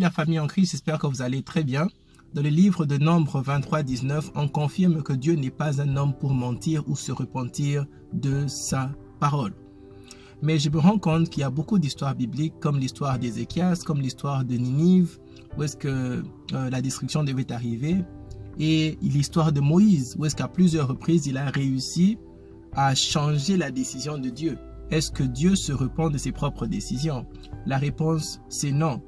la famille en Christ, j'espère que vous allez très bien. Dans le livre de Nombre 23, 19, on confirme que Dieu n'est pas un homme pour mentir ou se repentir de sa parole. Mais je me rends compte qu'il y a beaucoup d'histoires bibliques, comme l'histoire d'Ézéchias, comme l'histoire de Ninive, où est-ce que la destruction devait arriver, et l'histoire de Moïse, où est-ce qu'à plusieurs reprises, il a réussi à changer la décision de Dieu. Est-ce que Dieu se repent de ses propres décisions? La réponse, c'est non.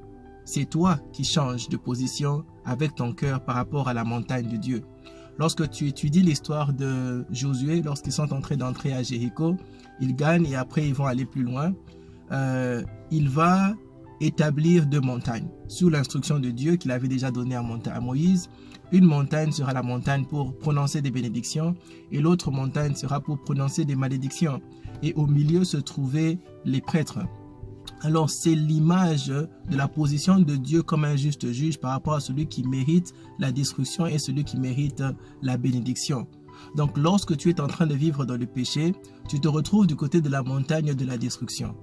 C'est toi qui changes de position avec ton cœur par rapport à la montagne de Dieu. Lorsque tu étudies l'histoire de Josué, lorsqu'ils sont en train d'entrer à Jéricho, ils gagnent et après ils vont aller plus loin. Il va établir 2 montagnes sous l'instruction de Dieu qu'il avait déjà donnée à Moïse. Une montagne sera la montagne pour prononcer des bénédictions et l'autre montagne sera pour prononcer des malédictions. Et au milieu se trouvaient les prêtres. Alors c'est l'image de la position de Dieu comme un juste juge par rapport à celui qui mérite la destruction et celui qui mérite la bénédiction. Donc lorsque tu es en train de vivre dans le péché, tu te retrouves du côté de la montagne de la destruction.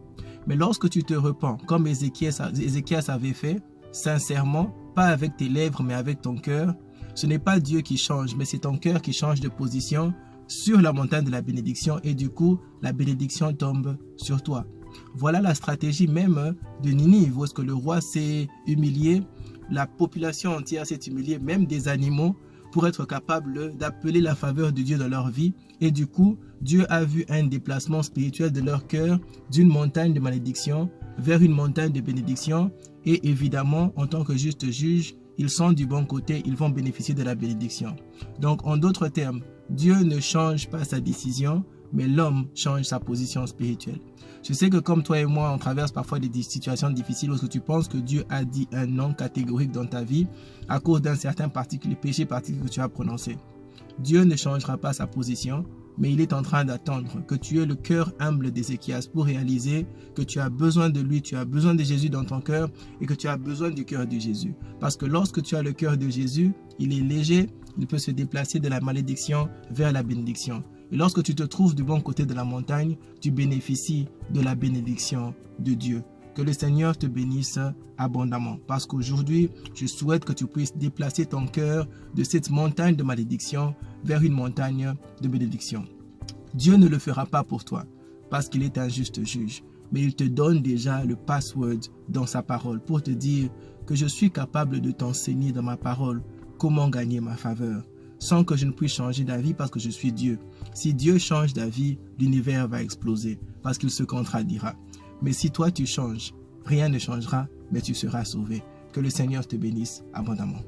Mais lorsque tu te repens, comme Ézéchias avait fait, sincèrement, pas avec tes lèvres mais avec ton cœur, ce n'est pas Dieu qui change, mais c'est ton cœur qui change de position sur la montagne de la bénédiction et du coup, la bénédiction tombe sur toi. Voilà la stratégie même de Ninive, où est-ce que le roi s'est humilié, la population entière s'est humiliée, même des animaux, pour être capable d'appeler la faveur de Dieu dans leur vie. Et du coup, Dieu a vu un déplacement spirituel de leur cœur d'une montagne de malédiction vers une montagne de bénédiction. Et évidemment, en tant que juste juge, ils sont du bon côté, ils vont bénéficier de la bénédiction. Donc, en d'autres termes, Dieu ne change pas sa décision, mais l'homme change sa position spirituelle. Je sais que comme toi et moi, on traverse parfois des situations difficiles où tu penses que Dieu a dit un non catégorique dans ta vie à cause d'un certain péché particulier que tu as prononcé. Dieu ne changera pas sa position, mais il est en train d'attendre que tu aies le cœur humble d'Ézéchias pour réaliser que tu as besoin de lui, tu as besoin de Jésus dans ton cœur et que tu as besoin du cœur de Jésus. Parce que lorsque tu as le cœur de Jésus, il est léger, il peut se déplacer de la malédiction vers la bénédiction. Et lorsque tu te trouves du bon côté de la montagne, tu bénéficies de la bénédiction de Dieu. Que le Seigneur te bénisse abondamment. Parce qu'aujourd'hui, je souhaite que tu puisses déplacer ton cœur de cette montagne de malédiction vers une montagne de bénédiction. Dieu ne le fera pas pour toi parce qu'il est un juste juge. Mais il te donne déjà le password dans sa parole pour te dire que je suis capable de t'enseigner dans ma parole comment gagner ma faveur, sans que je ne puisse changer d'avis parce que je suis Dieu. Si Dieu change d'avis, l'univers va exploser parce qu'il se contradira. Mais si toi tu changes, rien ne changera, mais tu seras sauvé. Que le Seigneur te bénisse abondamment.